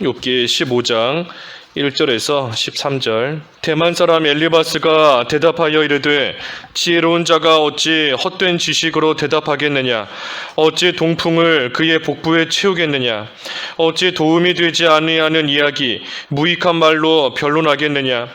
욥기 15장 1절에서 13절. 대만 사람 엘리바스가 대답하여 이르되 지혜로운 자가 어찌 헛된 지식으로 대답하겠느냐? 어찌 동풍을 그의 복부에 채우겠느냐? 어찌 도움이 되지 아니하는 이야기 무익한 말로 변론하겠느냐?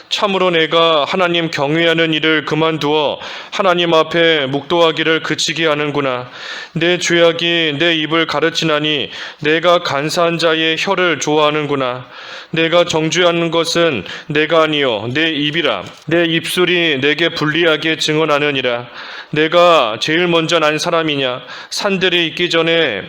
참으로 내가 하나님 경외하는 일을 그만두어 하나님 앞에 묵도하기를 그치게 하는구나. 내 죄악이 내 입을 가르치나니 내가 간사한 자의 혀를 좋아하는구나. 내가 정죄하는 것은 내가 아니요 내 입이라. 내 입술이 내게 불리하게 증언하느니라. 내가 제일 먼저 난 사람이냐? 산들이 있기 전에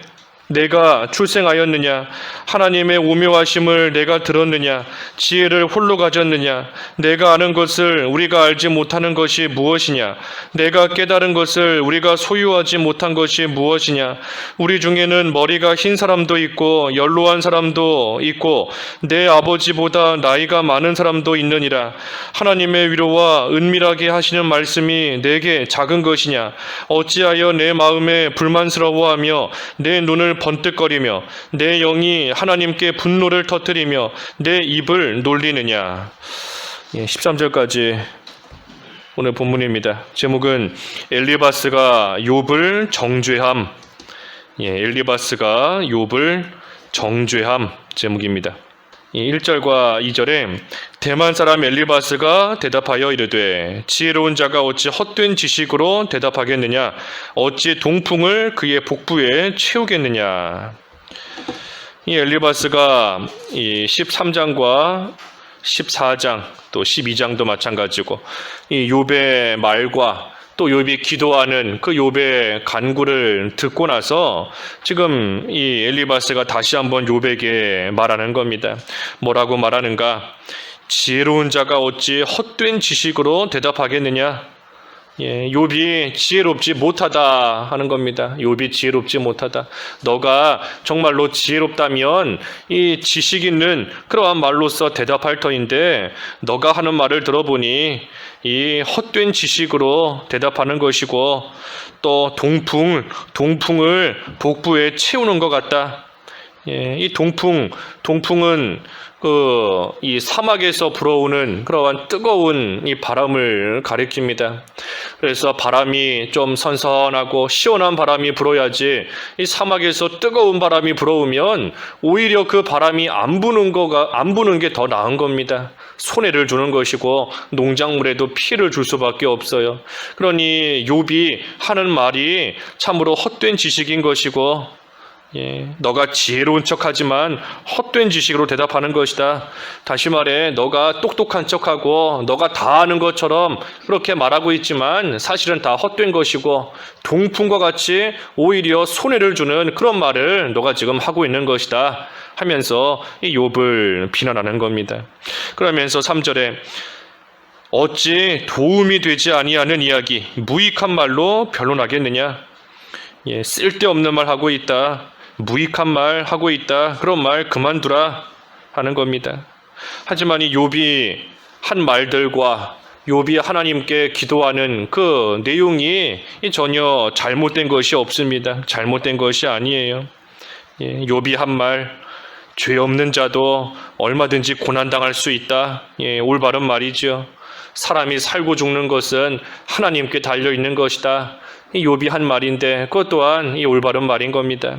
내가 출생하였느냐? 하나님의 오묘하심을 내가 들었느냐? 지혜를 홀로 가졌느냐? 내가 아는 것을 우리가 알지 못하는 것이 무엇이냐? 내가 깨달은 것을 우리가 소유하지 못한 것이 무엇이냐? 우리 중에는 머리가 흰 사람도 있고 연로한 사람도 있고 내 아버지보다 나이가 많은 사람도 있느니라. 하나님의 위로와 은밀하게 하시는 말씀이 내게 작은 것이냐? 어찌하여 내 마음에 불만스러워하며 내 눈을 번뜩거리며 내 영이 하나님께 분노를 터뜨리며 내 입을 놀리느냐. 13절까지 오늘 본문입니다. 제목은 엘리바스가 욥을 정죄함. 엘리바스가 욥을 정죄함 제목입니다. 1절과 2절에 대만 사람 엘리바스가 대답하여 이르되 지혜로운 자가 어찌 헛된 지식으로 대답하겠느냐? 어찌 동풍을 그의 복부에 채우겠느냐? 이 엘리바스가 이 13장과 14장 또 12장도 마찬가지고 이 욥의 말과 또 욥이 기도하는 그 욥의 간구를 듣고 나서 지금 이 엘리바스가 다시 한번 욥에게 말하는 겁니다. 뭐라고 말하는가? 지혜로운 자가 어찌 헛된 지식으로 대답하겠느냐? 욥이 지혜롭지 못하다 하는 겁니다. 욥이 지혜롭지 못하다. 너가 정말로 지혜롭다면 이 지식 있는 그러한 말로서 대답할 터인데 너가 하는 말을 들어보니 이 헛된 지식으로 대답하는 것이고 또 동풍을 복부에 채우는 것 같다. 이 동풍은 이 사막에서 불어오는 그러한 뜨거운 이 바람을 가리킵니다. 그래서 바람이 좀 선선하고 시원한 바람이 불어야지 이 사막에서 뜨거운 바람이 불어오면 오히려 그 바람이 안 부는 게 더 나은 겁니다. 손해를 주는 것이고 농작물에도 피해를 줄 수밖에 없어요. 그러니 욥이 하는 말이 참으로 헛된 지식인 것이고 너가 지혜로운 척하지만 헛된 지식으로 대답하는 것이다. 다시 말해 너가 똑똑한 척하고 너가 다 아는 것처럼 그렇게 말하고 있지만 사실은 다 헛된 것이고 동풍과 같이 오히려 손해를 주는 그런 말을 너가 지금 하고 있는 것이다 하면서 이 욥을 비난하는 겁니다. 그러면서 3절에 어찌 도움이 되지 아니하는 이야기 무익한 말로 변론하겠느냐? 쓸데없는 말 하고 있다. 무익한 말 하고 있다. 그런 말 그만두라 하는 겁니다. 하지만 이 욥이 한 말들과 욥이 하나님께 기도하는 그 내용이 전혀 잘못된 것이 없습니다. 잘못된 것이 아니에요. 욥이 한 말, 죄 없는 자도 얼마든지 고난당할 수 있다. 올바른 말이죠. 사람이 살고 죽는 것은 하나님께 달려있는 것이다. 이 욥이 한 말인데 그것 또한 이 올바른 말인 겁니다.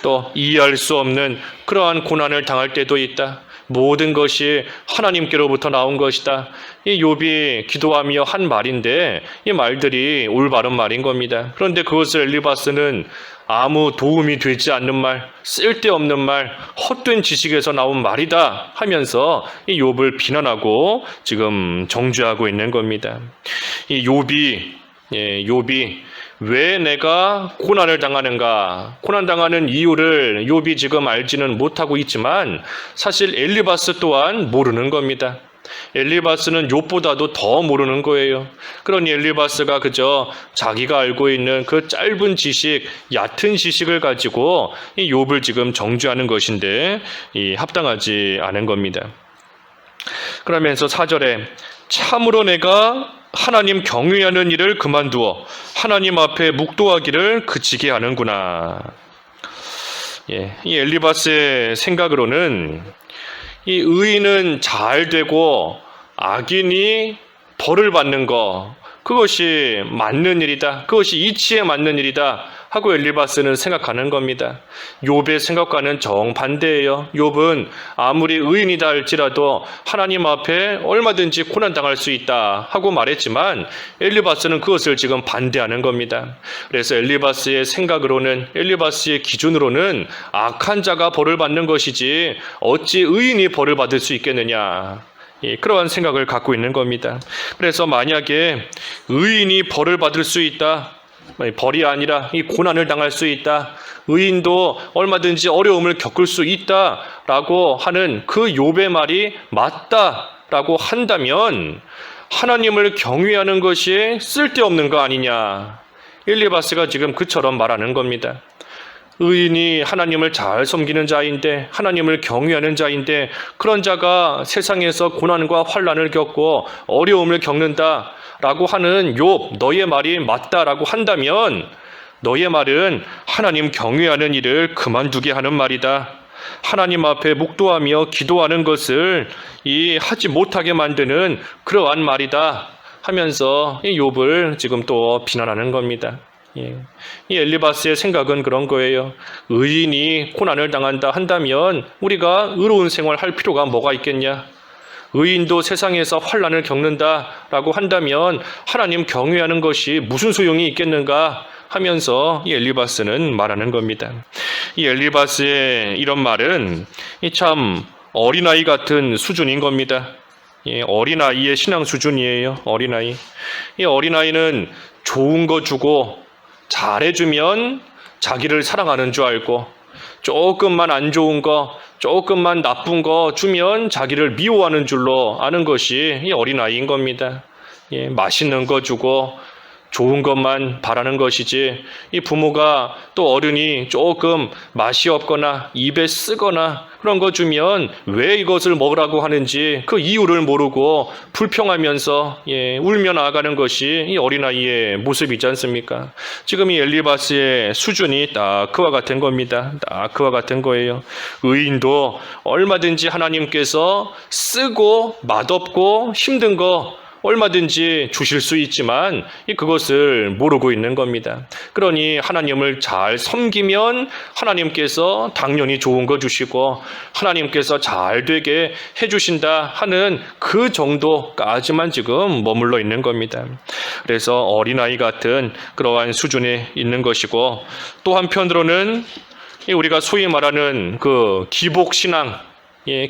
또 이해할 수 없는 그러한 고난을 당할 때도 있다. 모든 것이 하나님께로부터 나온 것이다. 이 욥이 기도하며 한 말인데 이 말들이 올바른 말인 겁니다. 그런데 그것을 엘리바스는 아무 도움이 되지 않는 말, 쓸데없는 말, 헛된 지식에서 나온 말이다 하면서 이 욥을 비난하고 지금 정죄하고 있는 겁니다. 이 욥이 왜 내가 고난을 당하는가? 고난당하는 이유를 욥이 지금 알지는 못하고 있지만 사실 엘리바스 또한 모르는 겁니다. 엘리바스는 욥보다도 더 모르는 거예요. 그러니 엘리바스가 그저 자기가 알고 있는 그 짧은 지식, 얕은 지식을 가지고 이 욥을 지금 정죄하는 것인데 합당하지 않은 겁니다. 그러면서 4절에 참으로 내가 하나님 경외하는 일을 그만두어 하나님 앞에 묵도하기를 그치게 하는구나. 이 엘리바스의 생각으로는 이 의인은 잘 되고 악인이 벌을 받는 거, 그것이 맞는 일이다. 그것이 이치에 맞는 일이다 하고 엘리바스는 생각하는 겁니다. 욥의 생각과는 정반대예요. 욥은 아무리 의인이다 할지라도 하나님 앞에 얼마든지 고난당할 수 있다 하고 말했지만 엘리바스는 그것을 지금 반대하는 겁니다. 그래서 엘리바스의 생각으로는, 엘리바스의 기준으로는 악한 자가 벌을 받는 것이지 어찌 의인이 벌을 받을 수 있겠느냐, 그러한 생각을 갖고 있는 겁니다. 그래서 만약에 의인이 벌을 받을 수 있다, 벌이 아니라 이 고난을 당할 수 있다, 의인도 얼마든지 어려움을 겪을 수 있다라고 하는 그 욥의 말이 맞다라고 한다면 하나님을 경외하는 것이 쓸데없는 거 아니냐, 엘리바스가 지금 그처럼 말하는 겁니다. 의인이 하나님을 잘 섬기는 자인데, 하나님을 경외하는 자인데, 그런 자가 세상에서 고난과 환난을 겪고 어려움을 겪는다라고 하는 욥, 너의 말이 맞다라고 한다면 너의 말은 하나님 경외하는 일을 그만두게 하는 말이다. 하나님 앞에 묵도하며 기도하는 것을 하지 못하게 만드는 그러한 말이다 하면서 이 욥을 지금 또 비난하는 겁니다. 이 엘리바스의 생각은 그런 거예요. 의인이 고난을 당한다 한다면 우리가 의로운 생활 할 필요가 뭐가 있겠냐? 의인도 세상에서 환난을 겪는다라고 한다면 하나님 경외하는 것이 무슨 소용이 있겠는가 하면서 이 엘리바스는 말하는 겁니다. 이 엘리바스의 이런 말은 참 어린아이 같은 수준인 겁니다. 어린아이의 신앙 수준이에요. 어린아이. 이 어린아이는 좋은 거 주고 잘해주면 자기를 사랑하는 줄 알고, 조금만 안 좋은 거, 조금만 나쁜 거 주면 자기를 미워하는 줄로 아는 것이 이 어린아이인 겁니다. 맛있는 거 주고 좋은 것만 바라는 것이지, 이 부모가 또 어른이 조금 맛이 없거나 입에 쓰거나 그런 거 주면 왜 이것을 먹으라고 하는지 그 이유를 모르고 불평하면서 울며 나아가는 것이 이 어린아이의 모습이지 않습니까? 지금 이 엘리바스의 수준이 딱 그와 같은 겁니다. 딱 그와 같은 거예요. 의인도 얼마든지 하나님께서 쓰고 맛없고 힘든 거 얼마든지 주실 수 있지만 그것을 모르고 있는 겁니다. 그러니 하나님을 잘 섬기면 하나님께서 당연히 좋은 거 주시고 하나님께서 잘 되게 해주신다 하는 그 정도까지만 지금 머물러 있는 겁니다. 그래서 어린아이 같은 그러한 수준에 있는 것이고, 또 한편으로는 우리가 소위 말하는 그 기복신앙,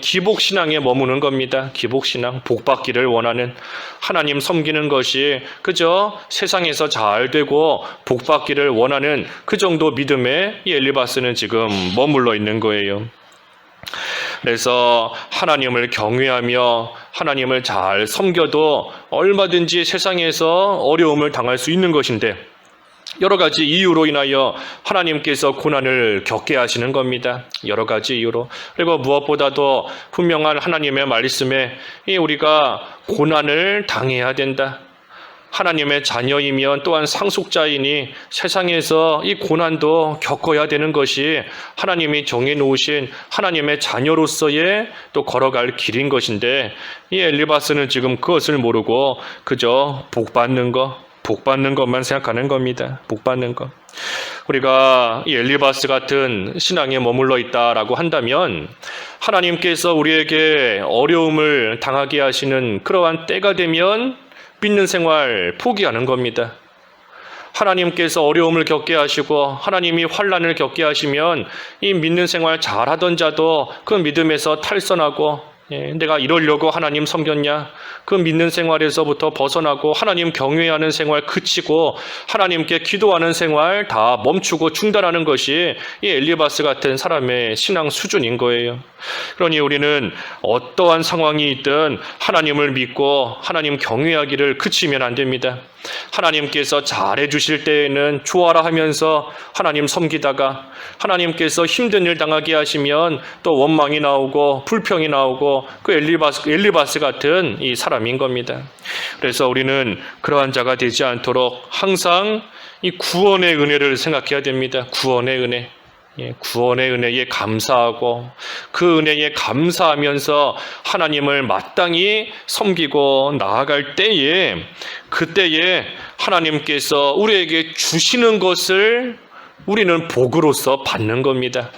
기복신앙에 머무는 겁니다. 기복신앙, 복받기를 원하는, 하나님 섬기는 것이 그저 세상에서 잘 되고 복받기를 원하는 그 정도 믿음에 이 엘리바스는 지금 머물러 있는 거예요. 그래서 하나님을 경외하며 하나님을 잘 섬겨도 얼마든지 세상에서 어려움을 당할 수 있는 것인데, 여러 가지 이유로 인하여 하나님께서 고난을 겪게 하시는 겁니다. 여러 가지 이유로. 그리고 무엇보다도 분명한 하나님의 말씀에 우리가 고난을 당해야 된다. 하나님의 자녀이면 또한 상속자이니 세상에서 이 고난도 겪어야 되는 것이 하나님이 정해놓으신 하나님의 자녀로서의 또 걸어갈 길인 것인데, 이 엘리바스는 지금 그것을 모르고 그저 복받는 것만 생각하는 겁니다. 복받는 것. 우리가 이 엘리바스 같은 신앙에 머물러 있다라고 한다면 하나님께서 우리에게 어려움을 당하게 하시는 그러한 때가 되면 믿는 생활 포기하는 겁니다. 하나님께서 어려움을 겪게 하시고 하나님이 환난을 겪게 하시면 이 믿는 생활 잘하던 자도 그 믿음에서 탈선하고, 내가 이러려고 하나님 섬겼냐? 그 믿는 생활에서부터 벗어나고 하나님 경외하는 생활 그치고 하나님께 기도하는 생활 다 멈추고 중단하는 것이 이 엘리바스 같은 사람의 신앙 수준인 거예요. 그러니 우리는 어떠한 상황이 있든 하나님을 믿고 하나님 경외하기를 그치면 안 됩니다. 하나님께서 잘해 주실 때에는 좋아라 하면서 하나님 섬기다가 하나님께서 힘든 일 당하게 하시면 또 원망이 나오고 불평이 나오고 그 엘리바스 같은 이 사람인 겁니다. 그래서 우리는 그러한 자가 되지 않도록 항상 이 구원의 은혜를 생각해야 됩니다. 구원의 은혜. 구원의 은혜에 감사하고 그 은혜에 감사하면서 하나님을 마땅히 섬기고 나아갈 때에 그때에 하나님께서 우리에게 주시는 것을 우리는 복으로서 받는 겁니다.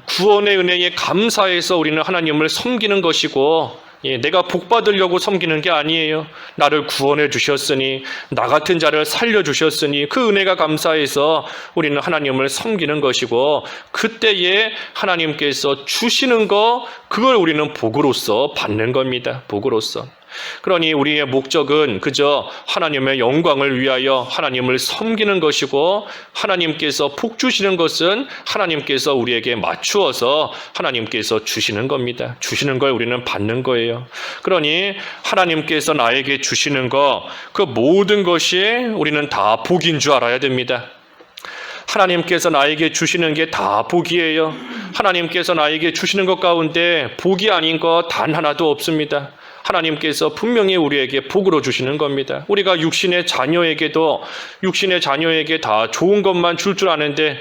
구원의 은혜에 감사해서 우리는 하나님을 섬기는 것이고 내가 복 받으려고 섬기는 게 아니에요. 나를 구원해 주셨으니 나 같은 자를 살려 주셨으니 그 은혜가 감사해서 우리는 하나님을 섬기는 것이고 그때에 하나님께서 주시는 거 그걸 우리는 복으로서 받는 겁니다. 복으로서. 그러니 우리의 목적은 그저 하나님의 영광을 위하여 하나님을 섬기는 것이고 하나님께서 복 주시는 것은 하나님께서 우리에게 맞추어서 하나님께서 주시는 겁니다. 주시는 걸 우리는 받는 거예요. 그러니 하나님께서 나에게 주시는 거 그 모든 것이 우리는 다 복인 줄 알아야 됩니다. 하나님께서 나에게 주시는 게 다 복이에요. 하나님께서 나에게 주시는 것 가운데 복이 아닌 거 단 하나도 없습니다. 하나님께서 분명히 우리에게 복으로 주시는 겁니다. 우리가 육신의 자녀에게 다 좋은 것만 줄 아는데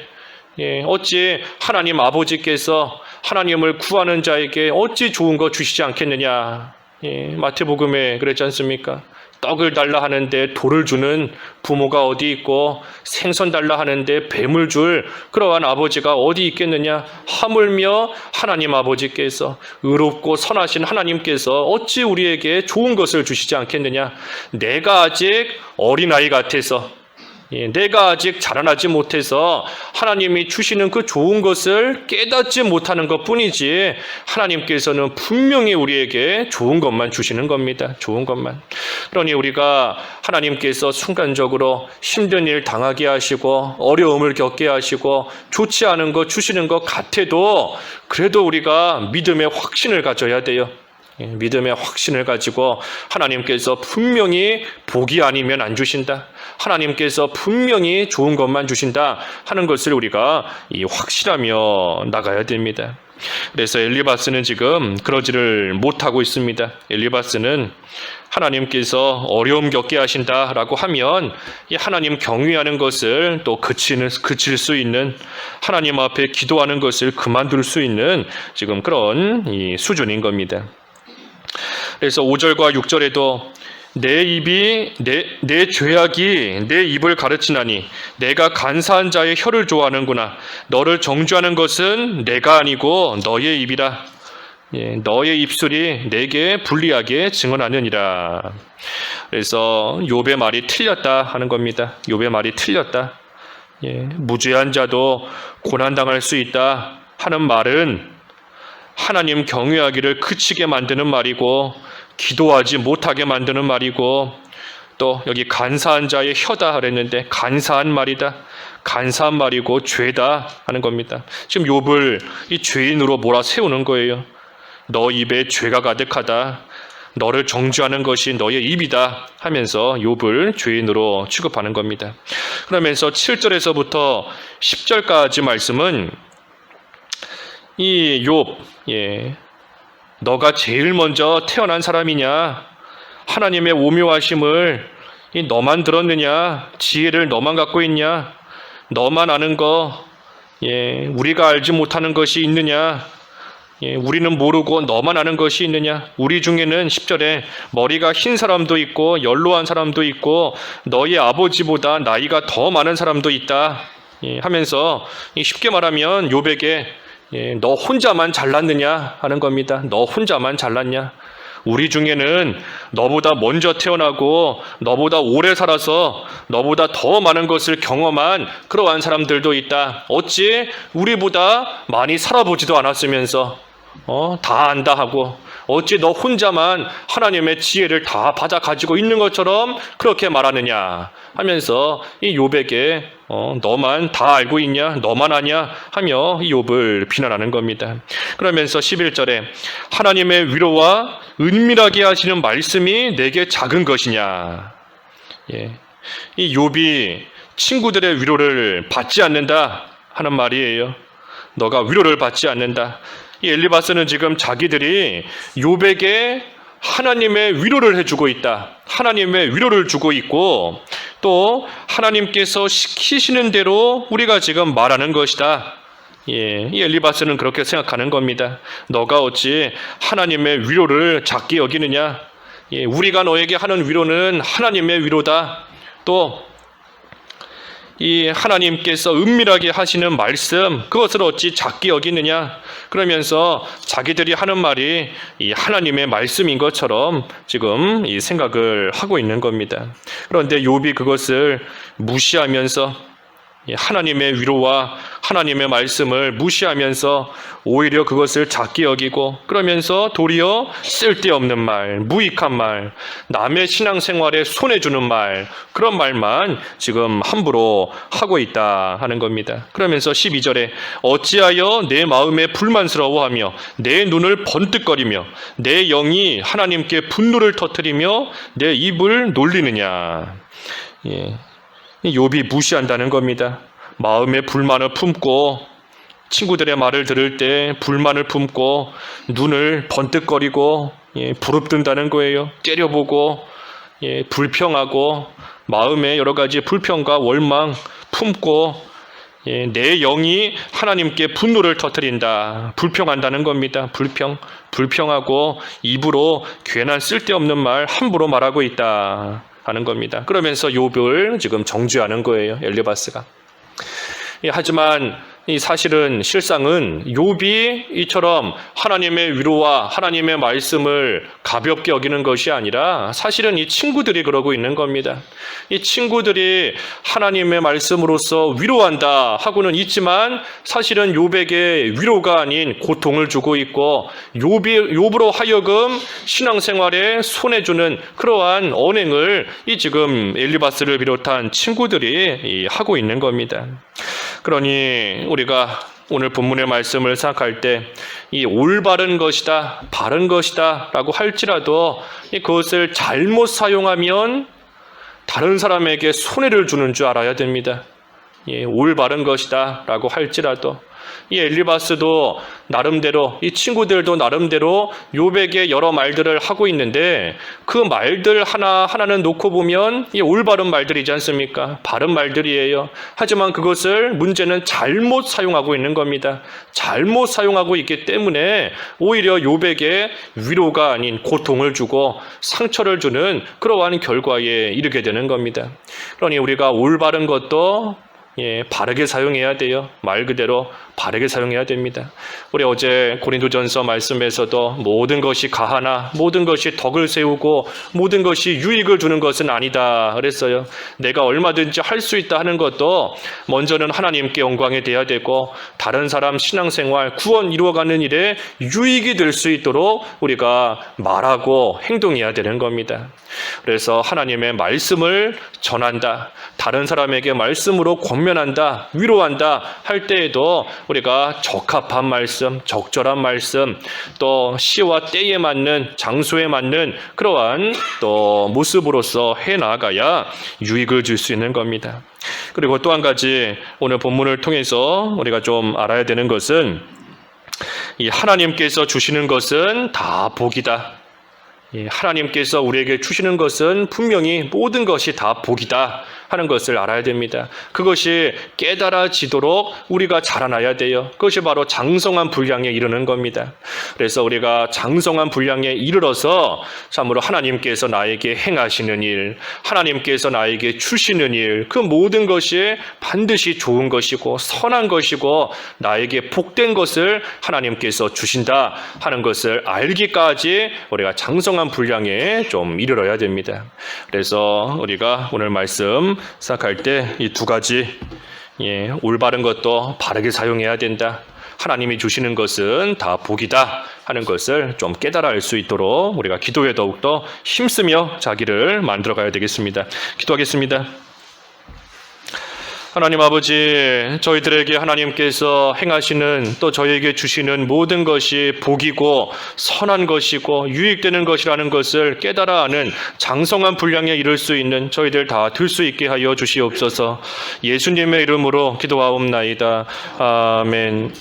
어찌 하나님 아버지께서 하나님을 구하는 자에게 어찌 좋은 거 주시지 않겠느냐. 마태복음에 그랬지 않습니까? 떡을 달라 하는데 돌을 주는 부모가 어디 있고 생선 달라 하는데 뱀을 줄 그러한 아버지가 어디 있겠느냐. 하물며 하나님 아버지께서 의롭고 선하신 하나님께서 어찌 우리에게 좋은 것을 주시지 않겠느냐. 내가 아직 어린아이 같아서 내가 아직 자라나지 못해서 하나님이 주시는 그 좋은 것을 깨닫지 못하는 것뿐이지 하나님께서는 분명히 우리에게 좋은 것만 주시는 겁니다. 좋은 것만. 그러니 우리가 하나님께서 순간적으로 힘든 일 당하게 하시고 어려움을 겪게 하시고 좋지 않은 것 주시는 것 같아도 그래도 우리가 믿음의 확신을 가져야 돼요. 믿음의 확신을 가지고 하나님께서 분명히 복이 아니면 안 주신다. 하나님께서 분명히 좋은 것만 주신다 하는 것을 우리가 확실하며 나가야 됩니다. 그래서 엘리바스는 지금 그러지를 못하고 있습니다. 엘리바스는 하나님께서 어려움 겪게 하신다라고 하면 이 하나님 경외하는 것을 또 그칠 수 있는 하나님 앞에 기도하는 것을 그만둘 수 있는 지금 그런 이 수준인 겁니다. 그래서 5절과 6절에도 내 죄악이 내 입을 가르치나니 내가 간사한 자의 혀를 좋아하는구나. 너를 정죄하는 것은 내가 아니고 너의 입이라. 너의 입술이 내게 불리하게 증언하느니라. 그래서 욥의 말이 틀렸다 하는 겁니다. 욥의 말이 틀렸다. 무죄한 자도 고난당할 수 있다 하는 말은 하나님 경외하기를 그치게 만드는 말이고 기도하지 못하게 만드는 말이고 또 여기 간사한 자의 혀다 그랬는데 간사한 말이다. 간사한 말이고 죄다 하는 겁니다. 지금 욥을 이 죄인으로 몰아세우는 거예요. 너 입에 죄가 가득하다. 너를 정죄하는 것이 너의 입이다 하면서 욥을 죄인으로 취급하는 겁니다. 그러면서 7절에서부터 10절까지 말씀은 이 욥, 너가 제일 먼저 태어난 사람이냐? 하나님의 오묘하심을 너만 들었느냐? 지혜를 너만 갖고 있냐? 너만 아는 거, 우리가 알지 못하는 것이 있느냐? 우리는 모르고 너만 아는 것이 있느냐? 우리 중에는 10절에 머리가 흰 사람도 있고 연로한 사람도 있고 너희 아버지보다 나이가 더 많은 사람도 있다 하면서 쉽게 말하면 욥에게 너 혼자만 잘났느냐 하는 겁니다. 너 혼자만 잘났냐? 우리 중에는 너보다 먼저 태어나고 너보다 오래 살아서 너보다 더 많은 것을 경험한 그러한 사람들도 있다. 어찌 우리보다 많이 살아보지도 않았으면서 다 안다 하고 어찌 너 혼자만 하나님의 지혜를 다 받아 가지고 있는 것처럼 그렇게 말하느냐 하면서 이 욥에게 너만 다 알고 있냐? 너만 아냐? 하며 이 욥을 비난하는 겁니다. 그러면서 11절에 하나님의 위로와 은밀하게 하시는 말씀이 내게 작은 것이냐? 이 욥이 친구들의 위로를 받지 않는다 하는 말이에요. 너가 위로를 받지 않는다. 이 엘리바스는 지금 자기들이 욥에게 하나님의 위로를 해주고 있다. 하나님의 위로를 주고 있고 또 하나님께서 시키시는 대로 우리가 지금 말하는 것이다. 이 엘리바스는 그렇게 생각하는 겁니다. 너가 어찌 하나님의 위로를 작게 여기느냐? 우리가 너에게 하는 위로는 하나님의 위로다. 또 이 하나님께서 은밀하게 하시는 말씀, 그것을 어찌 작게 여기느냐? 그러면서 자기들이 하는 말이 이 하나님의 말씀인 것처럼 지금 이 생각을 하고 있는 겁니다. 그런데 욥이 그것을 무시하면서 하나님의 위로와 하나님의 말씀을 무시하면서 오히려 그것을 작게 여기고, 그러면서 도리어 쓸데없는 말, 무익한 말, 남의 신앙생활에 손해주는 말, 그런 말만 지금 함부로 하고 있다 하는 겁니다. 그러면서 12절에 어찌하여 내 마음에 불만스러워하며 내 눈을 번뜩거리며 내 영이 하나님께 분노를 터뜨리며 내 입을 놀리느냐. 욥이 무시한다는 겁니다. 마음에 불만을 품고, 친구들의 말을 들을 때 불만을 품고 눈을 번뜩거리고 부릅뜬다는 거예요. 째려보고 불평하고 불평하고 여러 가지 불평과 원망 품고 내 영이 하나님께 분노를 터뜨린다. 불평한다는 겁니다. 불평하고 입으로 괜한 쓸데없는 말 함부로 말하고 있다 하는 겁니다. 그러면서 욥을 지금 정죄하는 거예요, 엘리바스가. 하지만 이 사실은 실상은 욥이 이처럼 하나님의 위로와 하나님의 말씀을 가볍게 여기는 것이 아니라 사실은 이 친구들이 그러고 있는 겁니다. 이 친구들이 하나님의 말씀으로서 위로한다 하고는 있지만 사실은 욥에게 위로가 아닌 고통을 주고 있고, 욥으로 하여금 신앙생활에 손해주는 그러한 언행을 이 지금 엘리바스를 비롯한 친구들이 하고 있는 겁니다. 그러니 우리가 오늘 본문의 말씀을 생각할 때 이 올바른 것이다, 바른 것이다 라고 할지라도 그것을 잘못 사용하면 다른 사람에게 손해를 주는 줄 알아야 됩니다. 올바른 것이다 라고 할지라도 이 엘리바스도 나름대로, 이 친구들도 나름대로 욥에게 여러 말들을 하고 있는데 그 말들 하나하나는 놓고 보면 이 올바른 말들이지 않습니까? 바른 말들이에요. 하지만 그것을 문제는 잘못 사용하고 있는 겁니다. 잘못 사용하고 있기 때문에 오히려 욥에게 위로가 아닌 고통을 주고 상처를 주는 그러한 결과에 이르게 되는 겁니다. 그러니 우리가 올바른 것도 바르게 사용해야 돼요. 말 그대로 바르게 사용해야 됩니다. 우리 어제 고린도전서 말씀에서도 모든 것이 가하나 모든 것이 덕을 세우고 모든 것이 유익을 주는 것은 아니다 그랬어요. 내가 얼마든지 할 수 있다 하는 것도 먼저는 하나님께 영광이 돼야 되고 다른 사람 신앙생활 구원 이루어가는 일에 유익이 될 수 있도록 우리가 말하고 행동해야 되는 겁니다. 그래서 하나님의 말씀을 전한다, 다른 사람에게 말씀으로 권면한다, 위로한다 할 때에도 우리가 적합한 말씀, 적절한 말씀, 또 시와 때에 맞는, 장소에 맞는 그러한 또 모습으로서 해나가야 유익을 줄 수 있는 겁니다. 그리고 또 한 가지 오늘 본문을 통해서 우리가 좀 알아야 되는 것은 이 하나님께서 주시는 것은 다 복이다. 하나님께서 우리에게 주시는 것은 분명히 모든 것이 다 복이다 하는 것을 알아야 됩니다. 그것이 깨달아지도록 우리가 자라나야 돼요. 그것이 바로 장성한 분량에 이르는 겁니다. 그래서 우리가 장성한 분량에 이르러서 참으로 하나님께서 나에게 행하시는 일, 하나님께서 나에게 주시는 일, 그 모든 것이 반드시 좋은 것이고 선한 것이고 나에게 복된 것을 하나님께서 주신다 하는 것을 알기까지 우리가 장성한 분량에 좀 이르러야 됩니다. 그래서 우리가 오늘 말씀 생각할 때 이 두 가지, 올바른 것도 바르게 사용해야 된다, 하나님이 주시는 것은 다 복이다 하는 것을 좀 깨달아 알 수 있도록 우리가 기도에 더욱더 힘쓰며 자기를 만들어 가야 되겠습니다. 기도하겠습니다. 하나님 아버지, 저희들에게 하나님께서 행하시는 또 저희에게 주시는 모든 것이 복이고 선한 것이고 유익되는 것이라는 것을 깨달아 아는 장성한 분량에 이를 수 있는 저희들 다 될 수 있게 하여 주시옵소서. 예수님의 이름으로 기도하옵나이다. 아멘.